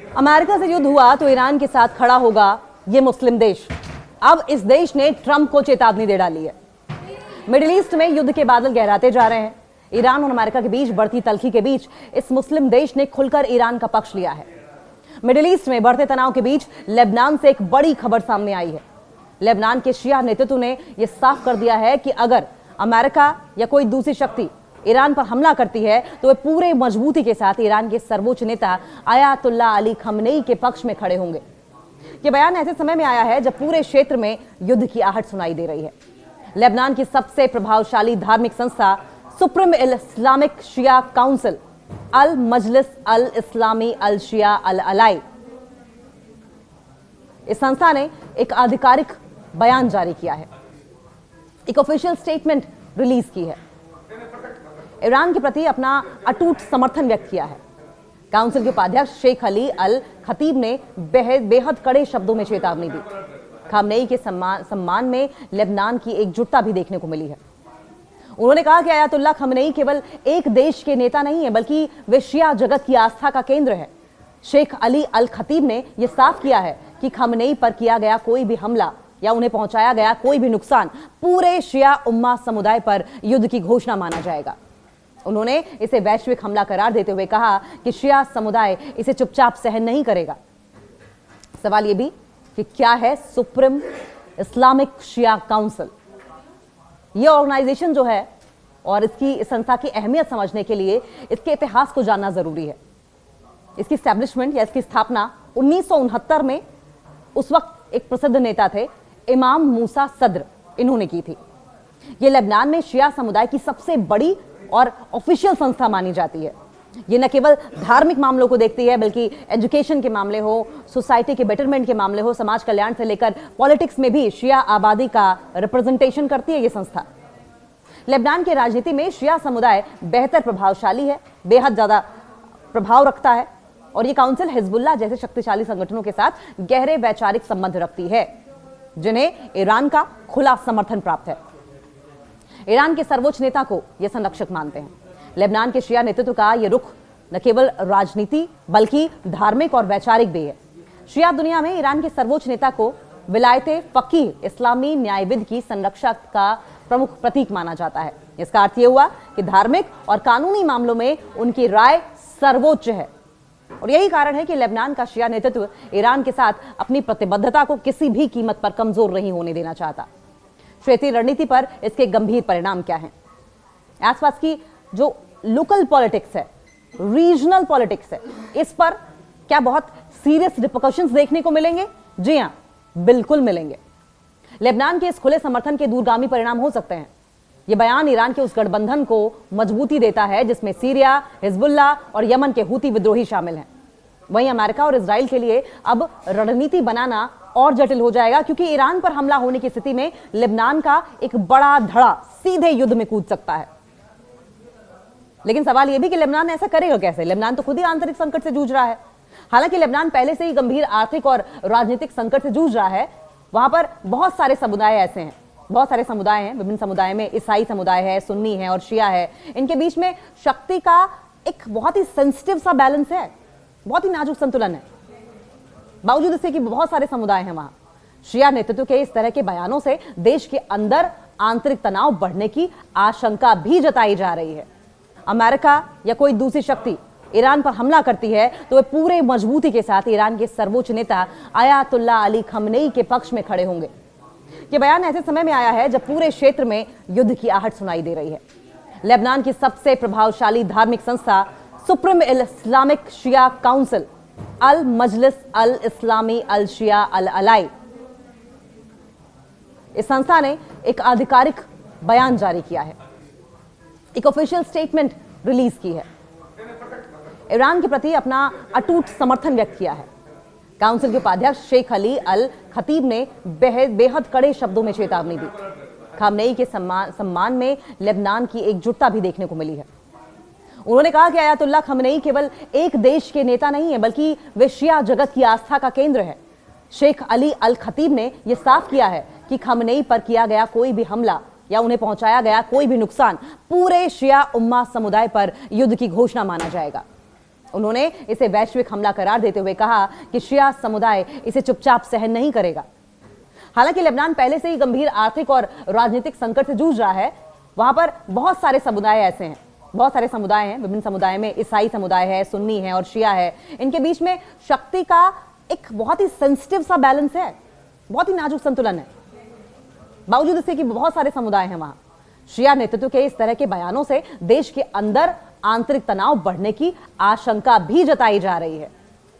America से युद्ध हुआ तो ईरान के साथ खड़ा होगा ये मुस्लिम देश। अब इस देश ने ट्रंप को चेतावनी दे डाली है। मिडिल ईस्ट में युद्ध के बादल गहराते जा रहे हैं। ईरान और अमेरिका के बीच बढ़ती तल्खी के बीच इस मुस्लिम देश ने खुलकर ईरान का पक्ष लिया है। मिडिल ईस्ट में बढ़ते तनाव के बीच लेबनान से एक बड़ी खबर सामने आई है। लेबनान के शिया नेतृत्व ने यह साफ कर दिया है कि अगर अमेरिका या कोई दूसरी शक्ति ईरान पर हमला करती है तो वे पूरे मजबूती के साथ ईरान के सर्वोच्च नेता आयतुल्लाह अली खमेनी के पक्ष में खड़े होंगे। यह बयान ऐसे समय में आया है जब पूरे क्षेत्र में युद्ध की आहट सुनाई दे रही है। लेबनान की सबसे प्रभावशाली धार्मिक संस्था सुप्रीम इस्लामिक शिया काउंसिल अल मजलिस अल इस्लामी अल शिया अल अलाई, इस संस्था ने एक आधिकारिक बयान जारी किया है, एक ऑफिशियल स्टेटमेंट रिलीज की है। ईरान के प्रति अपना अटूट समर्थन व्यक्त किया है। काउंसिल के उपाध्यक्ष शेख अली अल खतीब ने बेहद कड़े शब्दों में चेतावनी दी। खामनेई के सम्मान में लेबनान की एकजुटता भी देखने को मिली है। उन्होंने कहा कि आयतुल्लाह खमेनी केवल एक देश के नेता नहीं है, बल्कि वे शिया जगत की आस्था का केंद्र है। शेख अली अल खतीब ने यह साफ किया है कि खमेनी पर किया गया कोई भी हमला या उन्हें पहुंचाया गया कोई भी नुकसान पूरे शिया उम्मा समुदाय पर युद्ध की घोषणा माना जाएगा। उन्होंने इसे वैश्विक हमला करार देते हुए कहा कि शिया समुदाय इसे चुपचाप सहन नहीं करेगा। सवाल यह भी कि क्या है सुप्रीम इस्लामिक शिया काउंसिल। यह ऑर्गेनाइजेशन जो है और इसकी संस्था की अहमियत समझने के लिए इसके इतिहास को जानना जरूरी है। इसकी एस्टैब्लिशमेंट या इसकी स्थापना 1969 में उस वक्त एक प्रसिद्ध नेता थे इमाम मूसा सद्र, इन्होंने की थी। यह लेबनान में शिया समुदाय की सबसे बड़ी और ऑफिशियल संस्था मानी जाती है। ये न केवल धार्मिक मामलों को देखती है, बल्कि एजुकेशन के मामले हो, सोसाइटी के बेटरमेंट के मामले हो, समाज कल्याण से लेकर पॉलिटिक्स में भी शिया आबादी का रिप्रेजेंटेशन करती है ये संस्था। लेबनान की राजनीति में शिया समुदाय बेहतर प्रभावशाली है, बेहद ज्यादा प्रभाव रखता है और ये काउंसिल हिजबुल्लाह जैसे शक्तिशाली संगठनों के साथ गहरे वैचारिक संबंध रखती है, जिन्हें ईरान का खुला समर्थन प्राप्त है। ईरान के सर्वोच्च नेता को यह संरक्षक मानते हैं। लेबनान के शिया नेतृत्व का यह रुख न केवल राजनीति बल्कि धार्मिक और वैचारिक भी है। शिया दुनिया में ईरान के सर्वोच्च नेता को विलायते फकीह इस्लामी न्यायविद की संरक्षक का प्रमुख प्रतीक माना जाता है। इसका अर्थ यह हुआ कि धार्मिक और कानूनी मामलों में उनकी राय सर्वोच्च है और यही कारण है कि लेबनान का शिया नेतृत्व ईरान के साथ अपनी प्रतिबद्धता को किसी भी कीमत पर कमजोर नहीं होने देना चाहता। क्षेत्रीय रणनीति पर इसके गंभीर परिणाम क्या हैं? आसपास की जो लोकल पॉलिटिक्स है, रीजनल पॉलिटिक्स है, इस पर क्या बहुत सीरियस रिपरकशंस देखने को मिलेंगे? जी हां, बिल्कुल मिलेंगे। लेबनान के इस खुले समर्थन के दूरगामी परिणाम हो सकते हैं। यह बयान ईरान के उस गठबंधन को मजबूती देता है जिसमें सीरिया, हिजबुल्लाह और यमन के हूती विद्रोही शामिल हैं। वहीं अमेरिका और इजराइल के लिए अब रणनीति बनाना और जटिल हो जाएगा, क्योंकि ईरान पर हमला होने की स्थिति में लेबनान का एक बड़ा धड़ा सीधे युद्ध में कूद सकता है। लेकिन सवाल यह भी कि लेबनान ऐसा करेगा कैसे? लेबनान तो खुद ही आंतरिक संकट से जूझ रहा है। हालांकि लेबनान पहले से ही गंभीर आर्थिक और राजनीतिक संकट से जूझ रहा है। वहां पर बहुत सारे समुदाय ऐसे हैं, बहुत सारे समुदाय हैं। विभिन्न समुदाय में ईसाई समुदाय है, सुन्नी है और शिया है। इनके बीच में शक्ति का एक बहुत ही सेंसिटिव सा बैलेंस है, बहुत ही नाजुक संतुलन है। बावजूद इससे कि बहुत सारे समुदाय हैं वहां, शिया नेतृत्व के इस तरह के बयानों से देश के अंदर आंतरिक तनाव बढ़ने की आशंका भी जताई जा रही है। अमेरिका या कोई दूसरी शक्ति ईरान पर हमला करती है तो वे पूरे मजबूती के साथ ईरान के सर्वोच्च नेता आयतुल्लाह अली खमेनी के पक्ष में खड़े होंगे। यह बयान ऐसे समय में आया है जब पूरे क्षेत्र में युद्ध की आहट सुनाई दे रही है। लेबनान की सबसे प्रभावशाली धार्मिक संस्था सुप्रीम इस्लामिक शिया काउंसिल अल मजलिस अल इस्लामी अल शिया अल अलाई, इस संस्था ने एक आधिकारिक बयान जारी किया है, एक ऑफिशियल स्टेटमेंट रिलीज की है। ईरान के प्रति अपना अटूट समर्थन व्यक्त किया है। काउंसिल के उपाध्यक्ष शेख अली अल खतीब ने बेहद कड़े शब्दों में चेतावनी दी। खामनेई के सम्मान में लेबनान की एकजुटता भी देखने को मिली है। उन्होंने कहा कि आयतुल्लाह खमेनी केवल एक देश के नेता नहीं है, बल्कि वे शिया जगत की आस्था का केंद्र है। शेख अली अल खतीब ने यह साफ किया है कि खमेनी पर किया गया कोई भी हमला या उन्हें पहुंचाया गया कोई भी नुकसान पूरे शिया उम्मा समुदाय पर युद्ध की घोषणा माना जाएगा। उन्होंने इसे वैश्विक हमला करार देते हुए कहा कि शिया समुदाय इसे चुपचाप सहन नहीं करेगा। हालांकि लेबनान पहले से ही गंभीर आर्थिक और राजनीतिक संकट से जूझ रहा है। वहां पर बहुत सारे समुदाय ऐसे हैं, बहुत सारे समुदाय हैं। विभिन्न समुदाय में ईसाई समुदाय है, सुन्नी है और शिया है। इनके बीच में शक्ति का एक बहुत ही सेंसिटिव सा बैलेंस है, बहुत ही नाजुक संतुलन है। बावजूद इसके कि बहुत सारे समुदाय हैं वहां, शिया नेतृत्व के इस तरह के बयानों से देश के अंदर आंतरिक तनाव बढ़ने की आशंका भी जताई जा रही है।